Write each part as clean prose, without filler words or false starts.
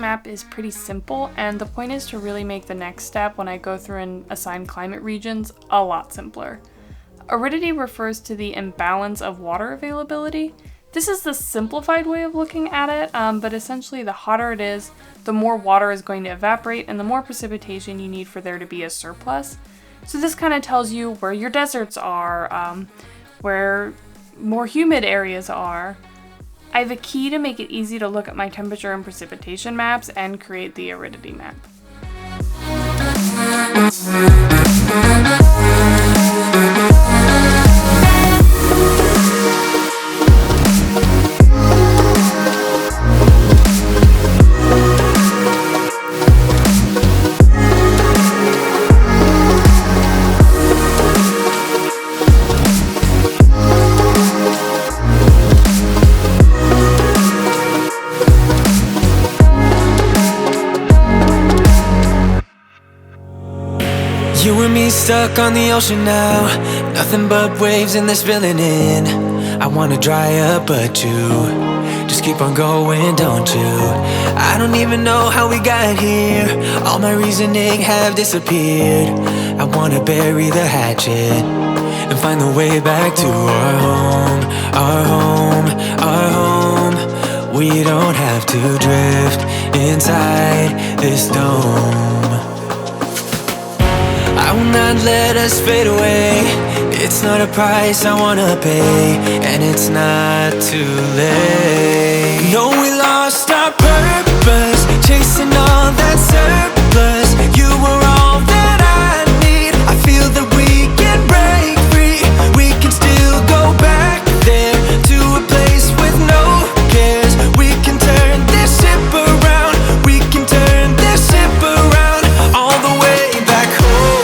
map is pretty simple, and the point is to really make the next step when I go through and assign climate regions a lot simpler. Aridity refers to the imbalance of water availability. This is the simplified way of looking at it, but essentially the hotter it is, the more water is going to evaporate and the more precipitation you need for there to be a surplus. So this kind of tells you where your deserts are, where more humid areas are. I have a key to make it easy to look at my temperature and precipitation maps and create the aridity map. You and me stuck on the ocean now, nothing but waves and they're spilling in. I wanna dry up but you just keep on going, don't you? I don't even know how we got here, all my reasoning have disappeared. I wanna bury the hatchet and find the way back to our home, our home, our home. We don't have to drift inside this dome. I will not let us fade away. It's not a price I wanna pay, and it's not too late. No, we lost our purpose, chasing all that surplus. You were all that I need. I feel that we can break free. We can still go back there to a place with no cares. We can turn this ship around. We can turn this ship around all the way back home.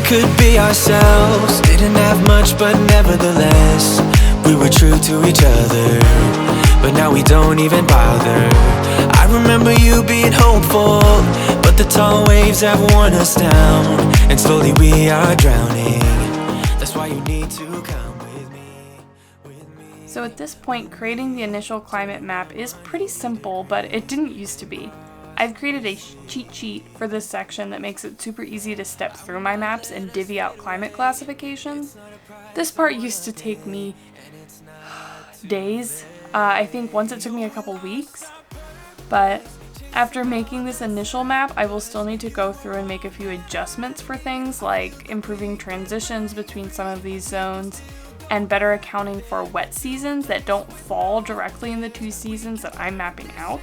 Could be ourselves, didn't have much but nevertheless we were true to each other, but now we don't even bother. I remember you being hopeful, but the tall waves have worn us down, and slowly we are drowning. That's why you need to come with me. So at this point, creating the initial climate map is pretty simple, but it didn't used to be. I've created a cheat sheet for this section that makes it super easy to step through my maps and divvy out climate classifications. This part used to take me days. I think once it took me a couple weeks, but after making this initial map, I will still need to go through and make a few adjustments for things like improving transitions between some of these zones and better accounting for wet seasons that don't fall directly in the two seasons that I'm mapping out.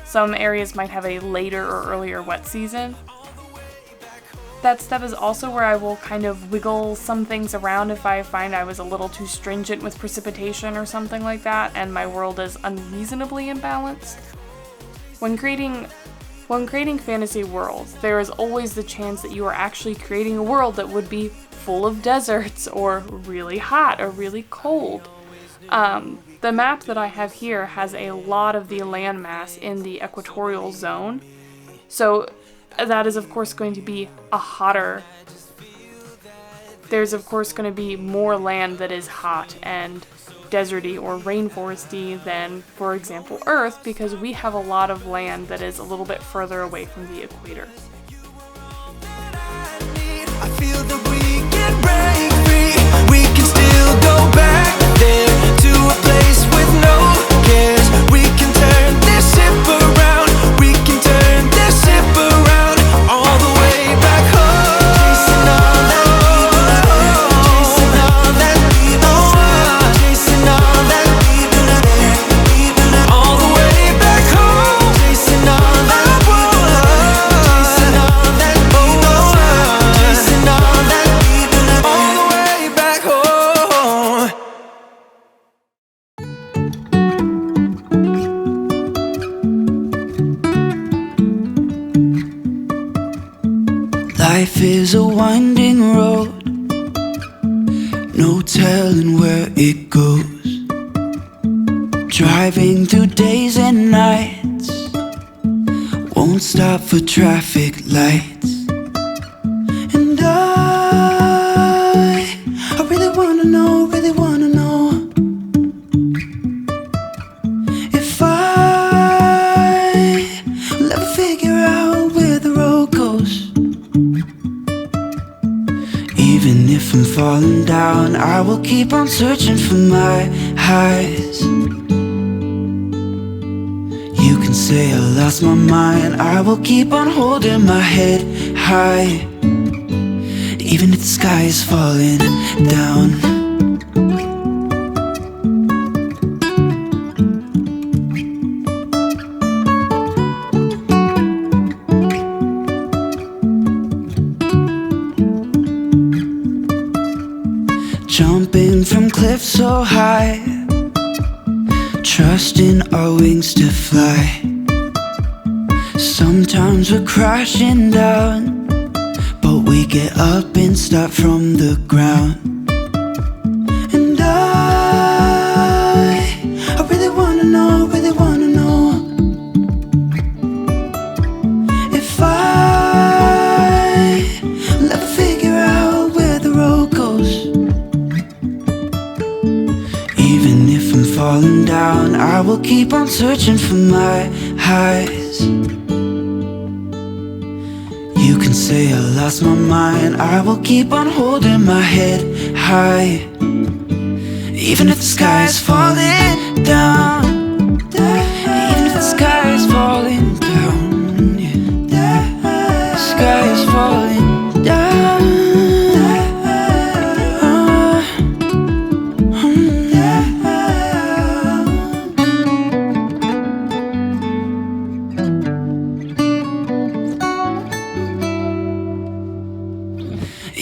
Some areas might have a later or earlier wet season. That step is also where I will kind of wiggle some things around if I find I was a little too stringent with precipitation or something like that and my world is unreasonably imbalanced. When creating fantasy worlds, there is always the chance that you are actually creating a world that would be full of deserts or really hot or really cold. The map that I have here has a lot of the landmass in the equatorial zone, so that is of course going to be a hotter. There's of course going to be more land that is hot and deserty or rainforesty than, for example, Earth, because we have a lot of land that is a little bit further away from the equator. I feel that we can break free. We can still go back there to a place with no cares. We can turn this ship around. We can turn this ship around all the way back home. Chasing all that chasing all that chasing all that all the way back home. Chasing all that chasing all that chasing all that all the way back home. Life is a winding road, no telling where it goes. Driving through days and nights, won't stop for traffic lights. And I really wanna know, if I'll ever figure out where the road goes. Even if I'm falling down, I will keep on searching for my highs. You can say I lost my mind, I will keep on holding my head high, even if the sky is falling down. Jumping from cliffs so high, trusting our wings to fly. Sometimes we're crashing down, but we get up and start from the ground. And I really wanna know, if I'll ever figure out where the road goes. Even if I'm falling down, I will keep on searching for my highs. You can say I lost my mind, I will keep on holding my head high, even if the sky is falling down. Even if the sky is falling down, yeah. The sky is falling down.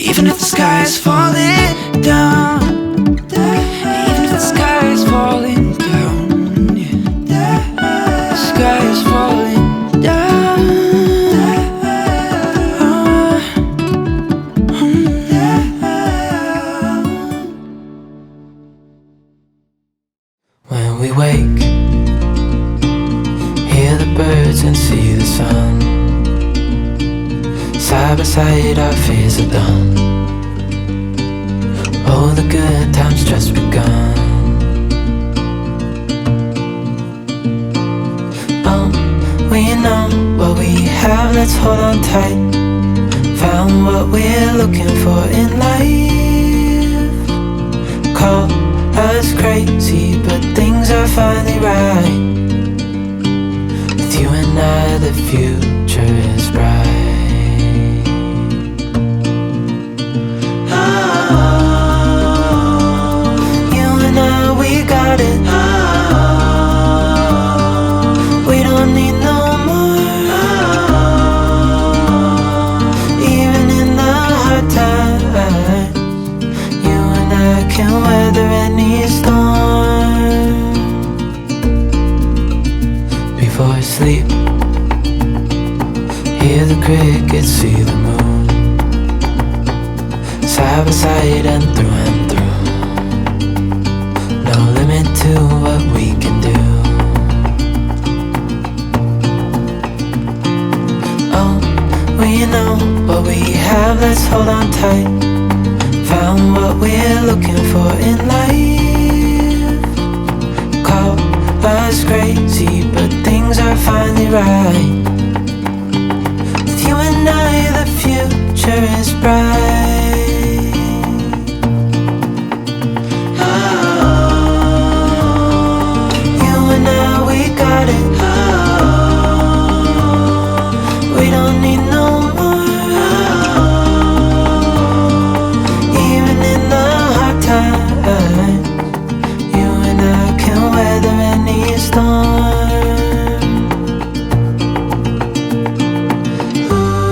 Even if the sky is falling down, even if the sky is falling down, yeah. The sky is falling down. When we wake, hear the birds and see the sun. Side by side our fears are done. Oh, the good times just begun. Oh, we know what we have, let's hold on tight. Found what we're looking for in life. Call us crazy, but things are finally right. With you and I, the future is bright. Got it. We don't need no more. Even in the hard times, you and I can weather any storm. Before I sleep, hear the crickets, see the moon. Side by side and through and through. No limit to what we can do. Oh, we know what we have, let's hold on tight. Found what we're looking for in life. Call us crazy, but things are finally right. With you and I, the future is bright. We don't need no more. Even in the hard times, you and I can weather any storm. Ooh.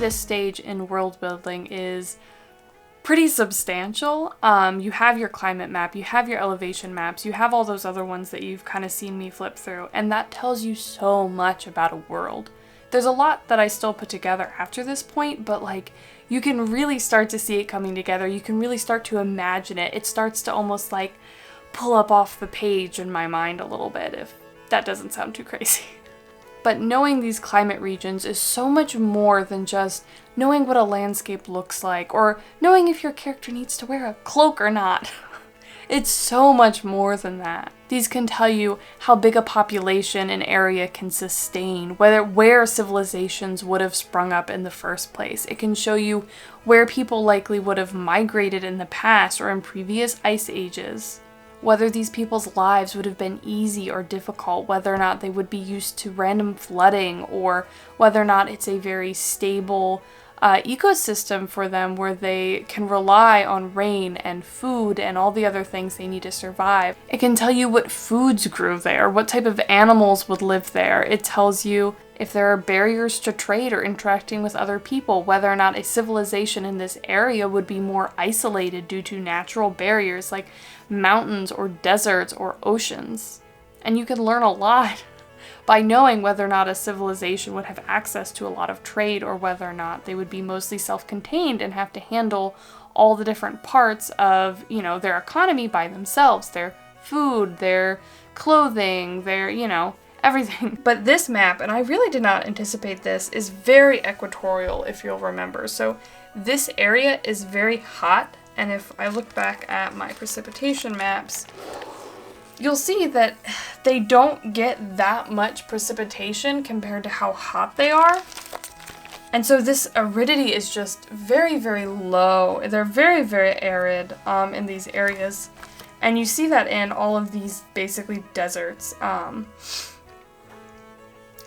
this stage in world building is pretty substantial. You have your climate map, you have your elevation maps, you have all those other ones that you've kind of seen me flip through, and that tells you so much about a world. There's a lot that I still put together after this point, but like, you can really start to see it coming together. You can really start to imagine it. It starts to almost like pull up off the page in my mind a little bit, if that doesn't sound too crazy. But knowing these climate regions is so much more than just knowing what a landscape looks like, or knowing if your character needs to wear a cloak or not. It's so much more than that. These can tell you how big a population an area can sustain, where civilizations would have sprung up in the first place. It can show you where people likely would have migrated in the past or in previous ice ages. Whether these people's lives would have been easy or difficult, whether or not they would be used to random flooding, or whether or not it's a very stable ecosystem for them where they can rely on rain and food and all the other things they need to survive. It can tell you what foods grew there, what type of animals would live there. It tells you if there are barriers to trade or interacting with other people, whether or not a civilization in this area would be more isolated due to natural barriers like mountains or deserts or oceans. And you can learn a lot by knowing whether or not a civilization would have access to a lot of trade, or whether or not they would be mostly self-contained and have to handle all the different parts of, you know, their economy by themselves, their food, their clothing, their, you know, everything. But this map, and I really did not anticipate this, is very equatorial, if you'll remember. So this area is very hot, and if I look back at my precipitation maps, you'll see that they don't get that much precipitation compared to how hot they are. And so this aridity is just very, very low. They're very, very arid in these areas. And you see that in all of these basically deserts.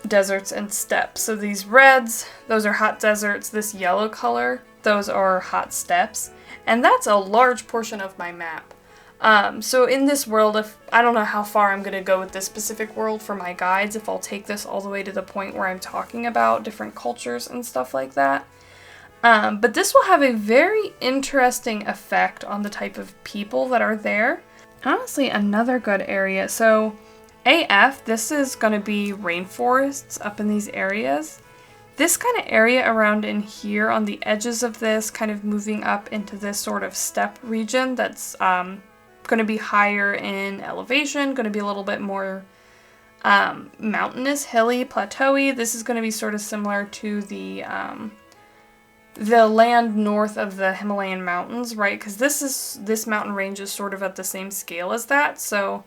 Deserts and steppes. So these reds, those are hot deserts. This yellow color, those are hot steppes. And that's a large portion of my map. So in this world, if I don't know how far I'm going to go with this specific world for my guides, if I'll take this all the way to the point where I'm talking about different cultures and stuff like that. But this will have a very interesting effect on the type of people that are there. Honestly, another good area. So AF, this is going to be rainforests up in these areas. This kind of area around in here on the edges of this, kind of moving up into this sort of steppe region that's going to be higher in elevation, going to be a little bit more mountainous, hilly, plateauy. This is going to be sort of similar to the land north of the Himalayan mountains, right? Because this mountain range is sort of at the same scale as that. So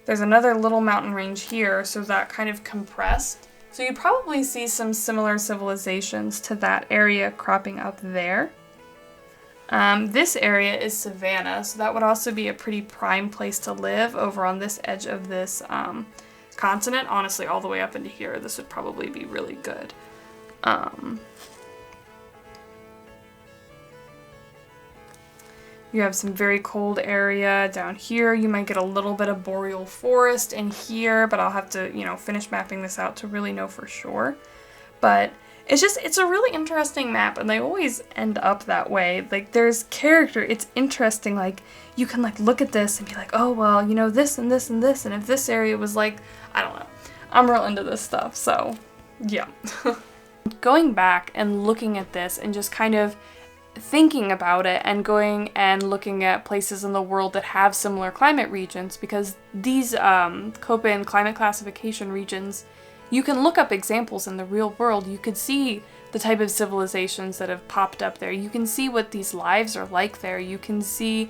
there's another little mountain range here, so that kind of compressed. So you probably see some similar civilizations to that area cropping up there. This area is savanna, so that would also be a pretty prime place to live over on this edge of this continent. Honestly, all the way up into here, this would probably be really good. You have some very cold area down here. You might get a little bit of boreal forest in here, but I'll have to, you know, finish mapping this out to really know for sure. But it's a really interesting map, and they always end up that way. Like, there's character, it's interesting, like, you can, like, look at this and be like, oh, well, you know, this and this and this, and if this area was like, I don't know. I'm real into this stuff, so, yeah. Going back and looking at this and just kind of thinking about it and going and looking at places in the world that have similar climate regions, because these Köppen climate classification regions, you can look up examples in the real world. You could see the type of civilizations that have popped up there. You can see what these lives are like there. You can see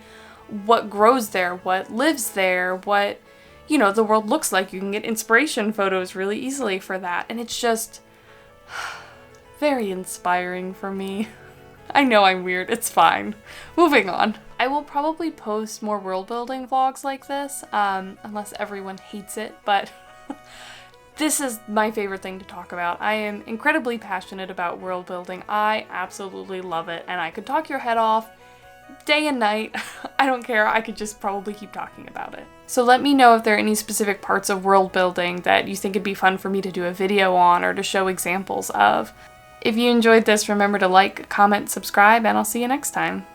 what grows there, what lives there, what, you know, the world looks like. You can get inspiration photos really easily for that. And it's just very inspiring for me. I know I'm weird, it's fine. Moving on. I will probably post more world building vlogs like this, unless everyone hates it, but this is my favorite thing to talk about. I am incredibly passionate about world building. I absolutely love it, and I could talk your head off day and night. I don't care, I could just probably keep talking about it. So let me know if there are any specific parts of world building that you think it'd be fun for me to do a video on or to show examples of. If you enjoyed this, remember to like, comment, subscribe, and I'll see you next time.